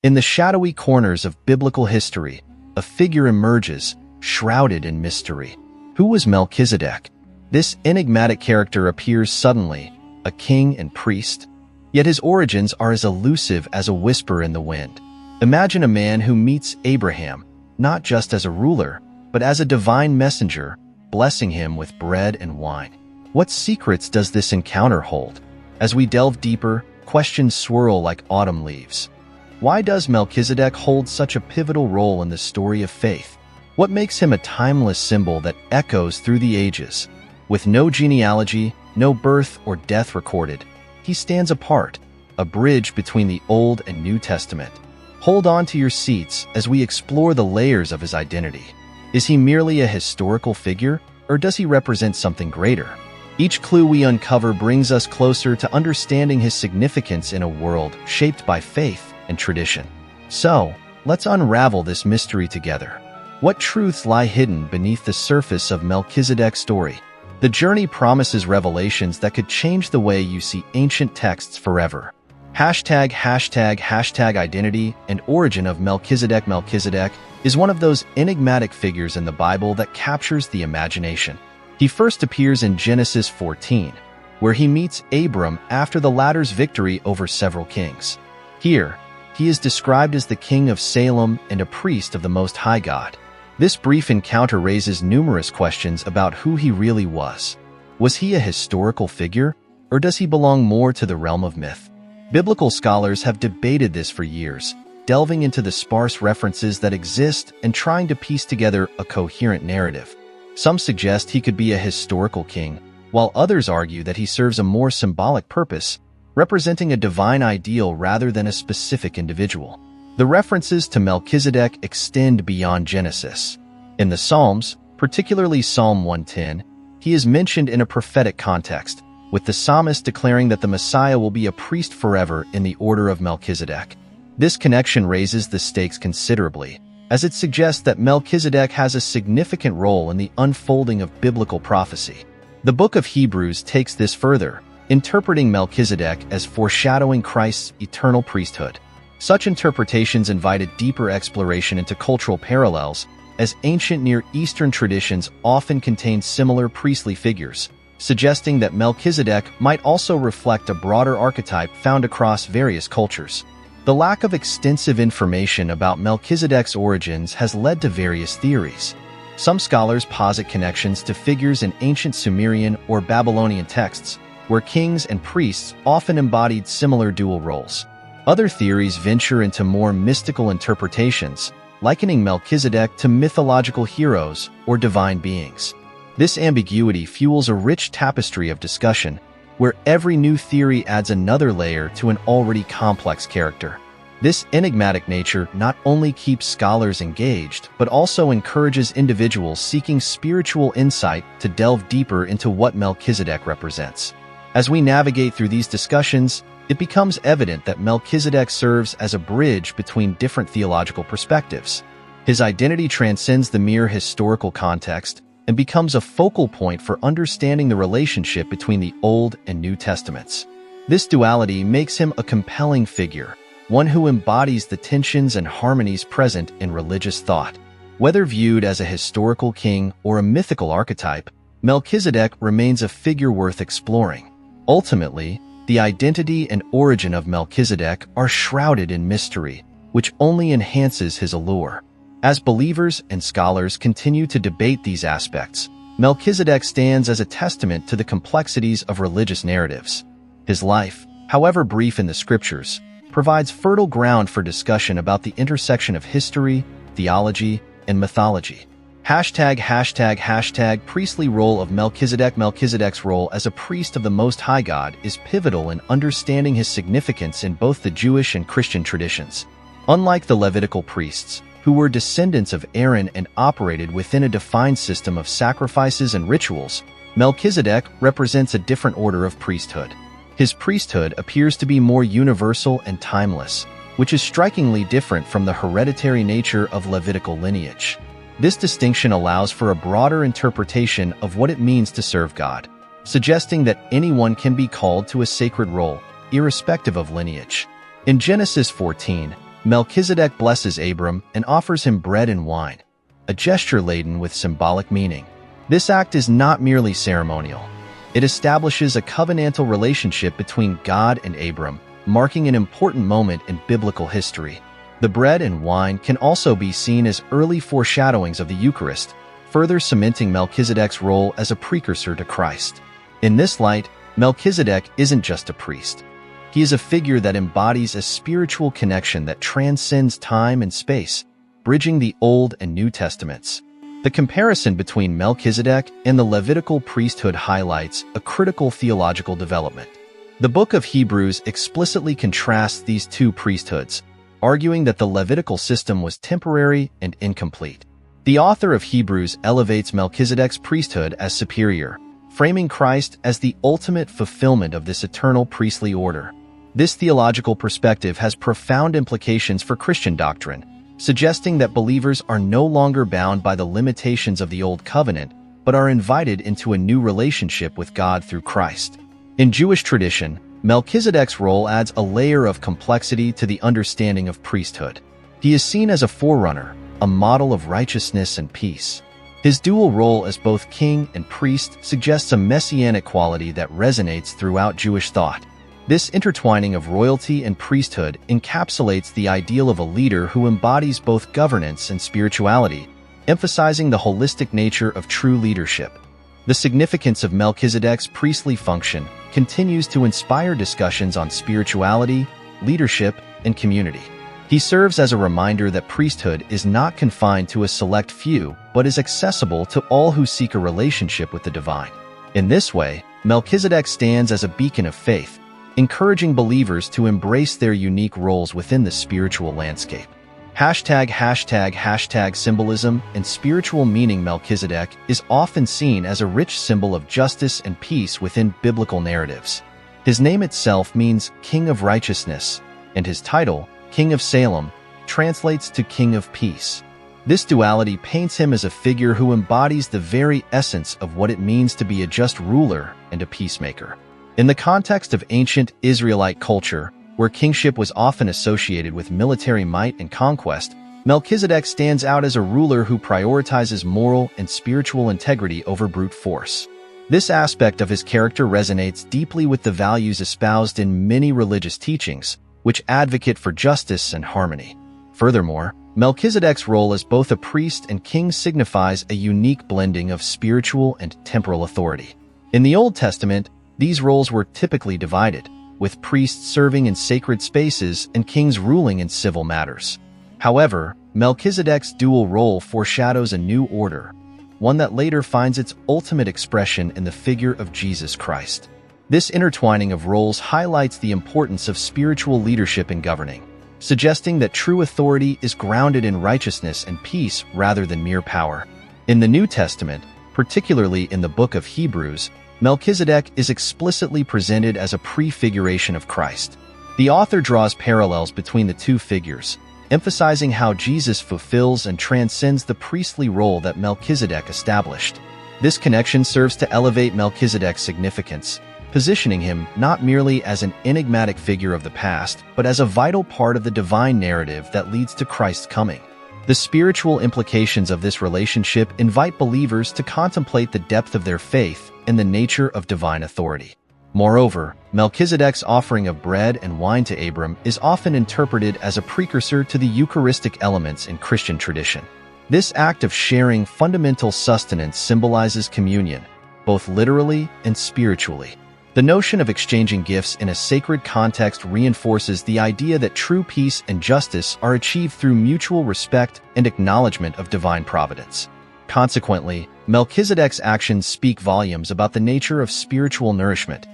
In the shadowy corners of biblical history, a figure emerges, shrouded in mystery. Who was Melchizedek? This enigmatic character appears suddenly, a king and priest, yet his origins are as elusive as a whisper in the wind. Imagine a man who meets Abraham, not just as a ruler, but as a divine messenger, blessing him with bread and wine. What secrets does this encounter hold? As we delve deeper, questions swirl like autumn leaves. Why does Melchizedek hold such a pivotal role in the story of faith? What makes him a timeless symbol that echoes through the ages? With no genealogy, no birth or death recorded, he stands apart, a bridge between the Old and New Testament. Hold on to your seats as we explore the layers of his identity. Is he merely a historical figure, or does he represent something greater? Each clue we uncover brings us closer to understanding his significance in a world shaped by faith and tradition. So, let's unravel this mystery together. What truths lie hidden beneath the surface of Melchizedek's story? The journey promises revelations that could change the way you see ancient texts forever. Hashtag identity and origin of Melchizedek. Melchizedek is one of those enigmatic figures in the Bible that captures the imagination. He first appears in Genesis 14, where he meets Abram after the latter's victory over several kings. Here, he is described as the king of Salem and a priest of the Most High God. This brief encounter raises numerous questions about who he really was. Was he a historical figure, or does he belong more to the realm of myth? Biblical scholars have debated this for years, delving into the sparse references that exist and trying to piece together a coherent narrative. Some suggest he could be a historical king, while others argue that he serves a more symbolic purpose, representing a divine ideal rather than a specific individual. The references to Melchizedek extend beyond Genesis. In the Psalms, particularly Psalm 110, he is mentioned in a prophetic context, with the psalmist declaring that the Messiah will be a priest forever in the order of Melchizedek. This connection raises the stakes considerably, as it suggests that Melchizedek has a significant role in the unfolding of biblical prophecy. The book of Hebrews takes this further, interpreting Melchizedek as foreshadowing Christ's eternal priesthood. Such interpretations invite a deeper exploration into cultural parallels, as ancient Near Eastern traditions often contain similar priestly figures, suggesting that Melchizedek might also reflect a broader archetype found across various cultures. The lack of extensive information about Melchizedek's origins has led to various theories. Some scholars posit connections to figures in ancient Sumerian or Babylonian texts, where kings and priests often embodied similar dual roles. Other theories venture into more mystical interpretations, likening Melchizedek to mythological heroes or divine beings. This ambiguity fuels a rich tapestry of discussion, where every new theory adds another layer to an already complex character. This enigmatic nature not only keeps scholars engaged, but also encourages individuals seeking spiritual insight to delve deeper into what Melchizedek represents. As we navigate through these discussions, it becomes evident that Melchizedek serves as a bridge between different theological perspectives. His identity transcends the mere historical context and becomes a focal point for understanding the relationship between the Old and New Testaments. This duality makes him a compelling figure, one who embodies the tensions and harmonies present in religious thought. Whether viewed as a historical king or a mythical archetype, Melchizedek remains a figure worth exploring. Ultimately, the identity and origin of Melchizedek are shrouded in mystery, which only enhances his allure. As believers and scholars continue to debate these aspects, Melchizedek stands as a testament to the complexities of religious narratives. His life, however brief in the scriptures, provides fertile ground for discussion about the intersection of history, theology, and mythology. Hashtag priestly role of Melchizedek. Melchizedek's role as a priest of the Most High God is pivotal in understanding his significance in both the Jewish and Christian traditions. Unlike the Levitical priests, who were descendants of Aaron and operated within a defined system of sacrifices and rituals, Melchizedek represents a different order of priesthood. His priesthood appears to be more universal and timeless, which is strikingly different from the hereditary nature of Levitical lineage. This distinction allows for a broader interpretation of what it means to serve God, suggesting that anyone can be called to a sacred role, irrespective of lineage. In Genesis 14, Melchizedek blesses Abram and offers him bread and wine, a gesture laden with symbolic meaning. This act is not merely ceremonial. It establishes a covenantal relationship between God and Abram, marking an important moment in biblical history. The bread and wine can also be seen as early foreshadowings of the Eucharist, further cementing Melchizedek's role as a precursor to Christ. In this light, Melchizedek isn't just a priest. He is a figure that embodies a spiritual connection that transcends time and space, bridging the Old and New Testaments. The comparison between Melchizedek and the Levitical priesthood highlights a critical theological development. The book of Hebrews explicitly contrasts these two priesthoods, arguing that the Levitical system was temporary and incomplete. The author of Hebrews elevates Melchizedek's priesthood as superior, framing Christ as the ultimate fulfillment of this eternal priestly order. This theological perspective has profound implications for Christian doctrine, suggesting that believers are no longer bound by the limitations of the Old Covenant, but are invited into a new relationship with God through Christ. In Jewish tradition, Melchizedek's role adds a layer of complexity to the understanding of priesthood. He is seen as a forerunner, a model of righteousness and peace. His dual role as both king and priest suggests a messianic quality that resonates throughout Jewish thought. This intertwining of royalty and priesthood encapsulates the ideal of a leader who embodies both governance and spirituality, emphasizing the holistic nature of true leadership. The significance of Melchizedek's priestly function continues to inspire discussions on spirituality, leadership, and community. He serves as a reminder that priesthood is not confined to a select few, but is accessible to all who seek a relationship with the divine. In this way, Melchizedek stands as a beacon of faith, encouraging believers to embrace their unique roles within the spiritual landscape. Symbolism and spiritual meaning. Melchizedek is often seen as a rich symbol of justice and peace within biblical narratives. His name itself means King of Righteousness, and his title, King of Salem, translates to King of Peace. This duality paints him as a figure who embodies the very essence of what it means to be a just ruler and a peacemaker. In the context of ancient Israelite culture, where kingship was often associated with military might and conquest, Melchizedek stands out as a ruler who prioritizes moral and spiritual integrity over brute force. This aspect of his character resonates deeply with the values espoused in many religious teachings, which advocate for justice and harmony. Furthermore, Melchizedek's role as both a priest and king signifies a unique blending of spiritual and temporal authority. In the Old Testament, these roles were typically divided, with priests serving in sacred spaces and kings ruling in civil matters. However, Melchizedek's dual role foreshadows a new order, one that later finds its ultimate expression in the figure of Jesus Christ. This intertwining of roles highlights the importance of spiritual leadership in governing, suggesting that true authority is grounded in righteousness and peace rather than mere power. In the New Testament, particularly in the book of Hebrews, Melchizedek is explicitly presented as a prefiguration of Christ. The author draws parallels between the two figures, emphasizing how Jesus fulfills and transcends the priestly role that Melchizedek established. This connection serves to elevate Melchizedek's significance, positioning him not merely as an enigmatic figure of the past, but as a vital part of the divine narrative that leads to Christ's coming. The spiritual implications of this relationship invite believers to contemplate the depth of their faith and the nature of divine authority. Moreover, Melchizedek's offering of bread and wine to Abram is often interpreted as a precursor to the Eucharistic elements in Christian tradition. This act of sharing fundamental sustenance symbolizes communion, both literally and spiritually. The notion of exchanging gifts in a sacred context reinforces the idea that true peace and justice are achieved through mutual respect and acknowledgement of divine providence. Consequently, Melchizedek's actions speak volumes about the nature of spiritual nourishment,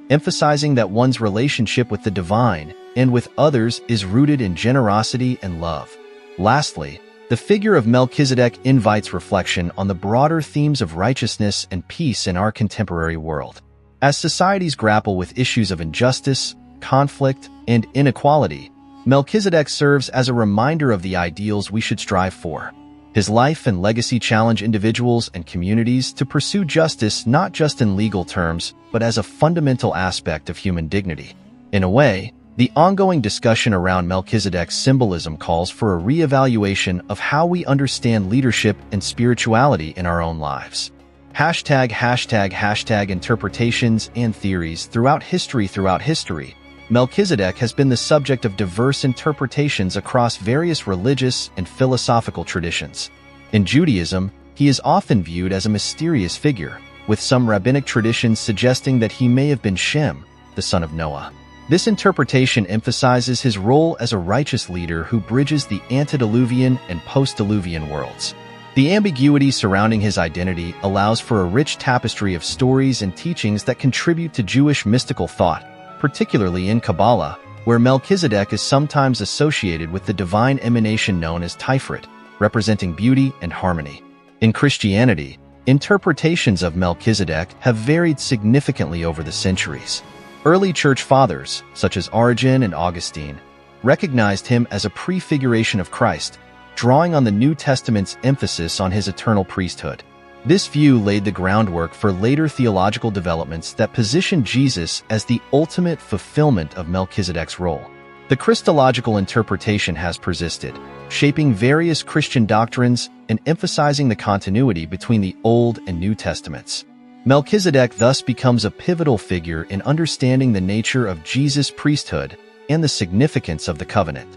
emphasizing that one's relationship with the divine and with others is rooted in generosity and love. Lastly, the figure of Melchizedek invites reflection on the broader themes of righteousness and peace in our contemporary world. As societies grapple with issues of injustice, conflict, and inequality, Melchizedek serves as a reminder of the ideals we should strive for. His life and legacy challenge individuals and communities to pursue justice not just in legal terms, but as a fundamental aspect of human dignity. In a way, The ongoing discussion around Melchizedek's symbolism calls for a re-evaluation of how we understand leadership and spirituality in our own lives. Interpretations and theories throughout history. Melchizedek has been the subject of diverse interpretations across various religious and philosophical traditions. In Judaism, he is often viewed as a mysterious figure, with some rabbinic traditions suggesting that he may have been Shem, the son of Noah. This interpretation emphasizes his role as a righteous leader who bridges the antediluvian and post-diluvian worlds. The ambiguity surrounding his identity allows for a rich tapestry of stories and teachings that contribute to Jewish mystical thought, particularly in Kabbalah, where Melchizedek is sometimes associated with the divine emanation known as Tiferet, representing beauty and harmony. In Christianity, interpretations of Melchizedek have varied significantly over the centuries. Early church fathers, such as Origen and Augustine, recognized him as a prefiguration of Christ, drawing on the New Testament's emphasis on his eternal priesthood. This view laid the groundwork for later theological developments that positioned Jesus as the ultimate fulfillment of Melchizedek's role. The Christological interpretation has persisted, shaping various Christian doctrines and emphasizing the continuity between the Old and New Testaments. Melchizedek thus becomes a pivotal figure in understanding the nature of Jesus' priesthood and the significance of the covenant.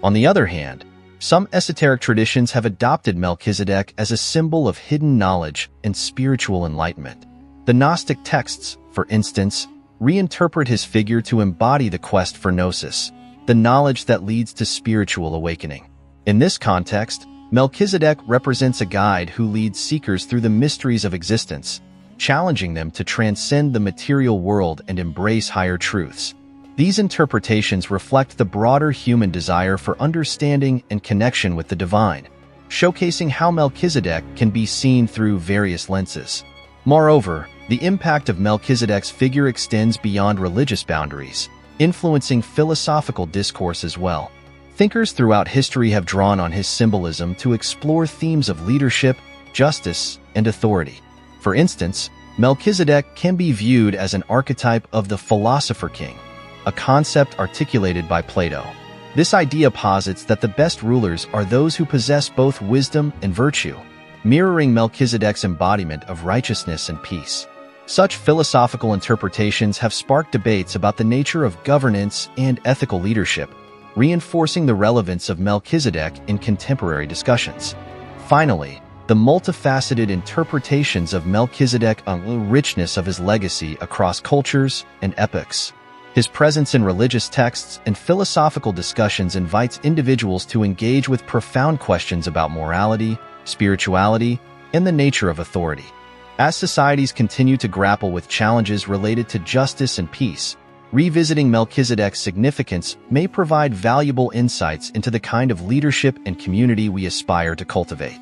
On the other hand, some esoteric traditions have adopted Melchizedek as a symbol of hidden knowledge and spiritual enlightenment. The Gnostic texts, for instance, reinterpret his figure to embody the quest for gnosis, the knowledge that leads to spiritual awakening. In this context, Melchizedek represents a guide who leads seekers through the mysteries of existence, challenging them to transcend the material world and embrace higher truths. These interpretations reflect the broader human desire for understanding and connection with the divine, showcasing how Melchizedek can be seen through various lenses. Moreover, the impact of Melchizedek's figure extends beyond religious boundaries, influencing philosophical discourse as well. Thinkers throughout history have drawn on his symbolism to explore themes of leadership, justice, and authority. For instance, Melchizedek can be viewed as an archetype of the philosopher king, a concept articulated by Plato. This idea posits that the best rulers are those who possess both wisdom and virtue, mirroring Melchizedek's embodiment of righteousness and peace. Such philosophical interpretations have sparked debates about the nature of governance and ethical leadership, reinforcing the relevance of Melchizedek in contemporary discussions. Finally, the multifaceted interpretations of Melchizedek on the richness of his legacy across cultures and epochs. His presence in religious texts and philosophical discussions invites individuals to engage with profound questions about morality, spirituality, and the nature of authority. As societies continue to grapple with challenges related to justice and peace, revisiting Melchizedek's significance may provide valuable insights into the kind of leadership and community we aspire to cultivate.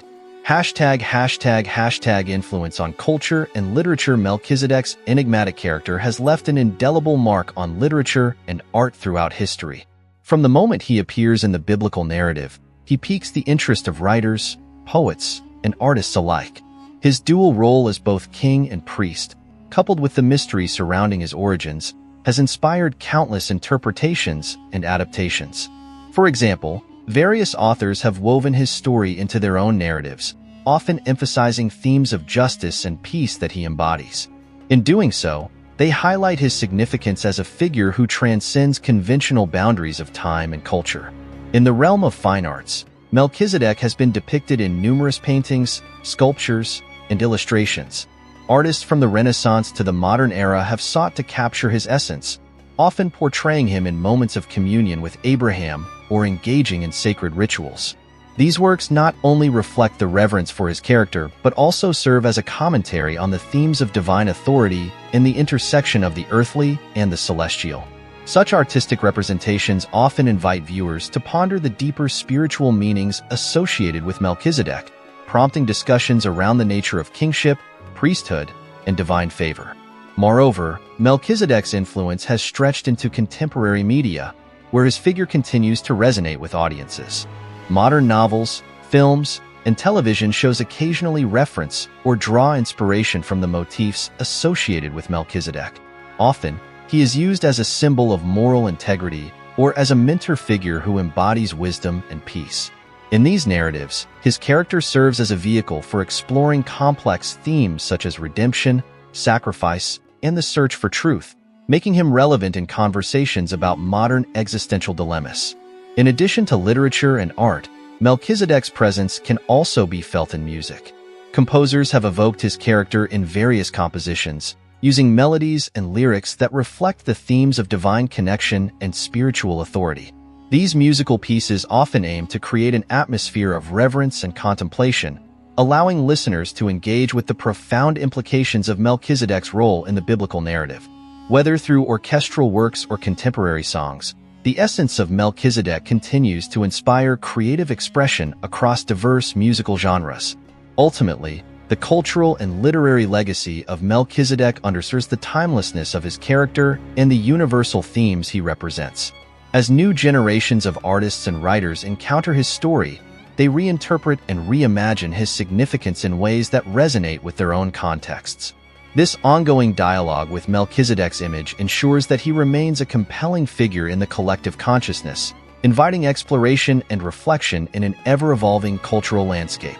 Influence on culture and literature. Melchizedek's enigmatic character has left an indelible mark on literature and art throughout history. From the moment he appears in the biblical narrative, he piques the interest of writers, poets, and artists alike. His dual role as both king and priest, coupled with the mystery surrounding his origins, has inspired countless interpretations and adaptations. For example, various authors have woven his story into their own narratives, often emphasizing themes of justice and peace that he embodies. In doing so, they highlight his significance as a figure who transcends conventional boundaries of time and culture. In the realm of fine arts, Melchizedek has been depicted in numerous paintings, sculptures, and illustrations. Artists from the Renaissance to the modern era have sought to capture his essence, often portraying him in moments of communion with Abraham or engaging in sacred rituals. These works not only reflect the reverence for his character, but also serve as a commentary on the themes of divine authority and the intersection of the earthly and the celestial. Such artistic representations often invite viewers to ponder the deeper spiritual meanings associated with Melchizedek, prompting discussions around the nature of kingship, priesthood, and divine favor. Moreover, Melchizedek's influence has stretched into contemporary media, where his figure continues to resonate with audiences. Modern novels, films, and television shows occasionally reference or draw inspiration from the motifs associated with Melchizedek. Often, he is used as a symbol of moral integrity, or as a mentor figure who embodies wisdom and peace. In these narratives, his character serves as a vehicle for exploring complex themes such as redemption, sacrifice, and the search for truth, making him relevant in conversations about modern existential dilemmas. In addition to literature and art, Melchizedek's presence can also be felt in music. Composers have evoked his character in various compositions, using melodies and lyrics that reflect the themes of divine connection and spiritual authority. These musical pieces often aim to create an atmosphere of reverence and contemplation, allowing listeners to engage with the profound implications of Melchizedek's role in the biblical narrative. Whether through orchestral works or contemporary songs, the essence of Melchizedek continues to inspire creative expression across diverse musical genres. Ultimately, the cultural and literary legacy of Melchizedek underscores the timelessness of his character and the universal themes he represents. As new generations of artists and writers encounter his story, they reinterpret and reimagine his significance in ways that resonate with their own contexts. This ongoing dialogue with Melchizedek's image ensures that he remains a compelling figure in the collective consciousness, inviting exploration and reflection in an ever-evolving cultural landscape.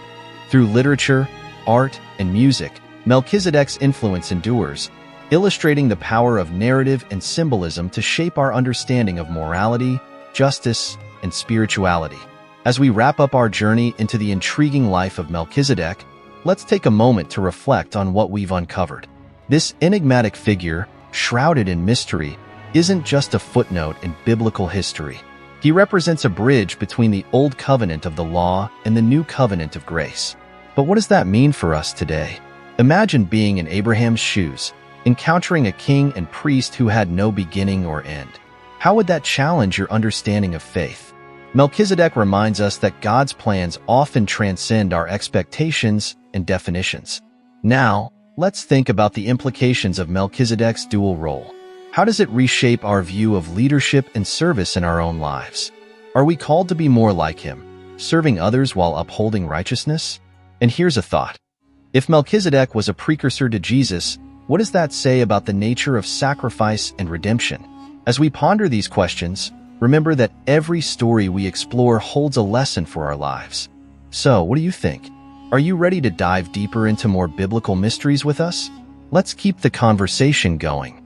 Through literature, art, and music, Melchizedek's influence endures, illustrating the power of narrative and symbolism to shape our understanding of morality, justice, and spirituality. As we wrap up our journey into the intriguing life of Melchizedek, let's take a moment to reflect on what we've uncovered. This enigmatic figure, shrouded in mystery, isn't just a footnote in biblical history. He represents a bridge between the Old Covenant of the law and the New Covenant of grace. But what does that mean for us today? Imagine being in Abraham's shoes, encountering a king and priest who had no beginning or end. How would that challenge your understanding of faith? Melchizedek reminds us that God's plans often transcend our expectations and definitions. Now, let's think about the implications of Melchizedek's dual role. How does it reshape our view of leadership and service in our own lives? Are we called to be more like him, serving others while upholding righteousness? And here's a thought. If Melchizedek was a precursor to Jesus, what does that say about the nature of sacrifice and redemption? As we ponder these questions, remember that every story we explore holds a lesson for our lives. So, what do you think? Are you ready to dive deeper into more biblical mysteries with us? Let's keep the conversation going.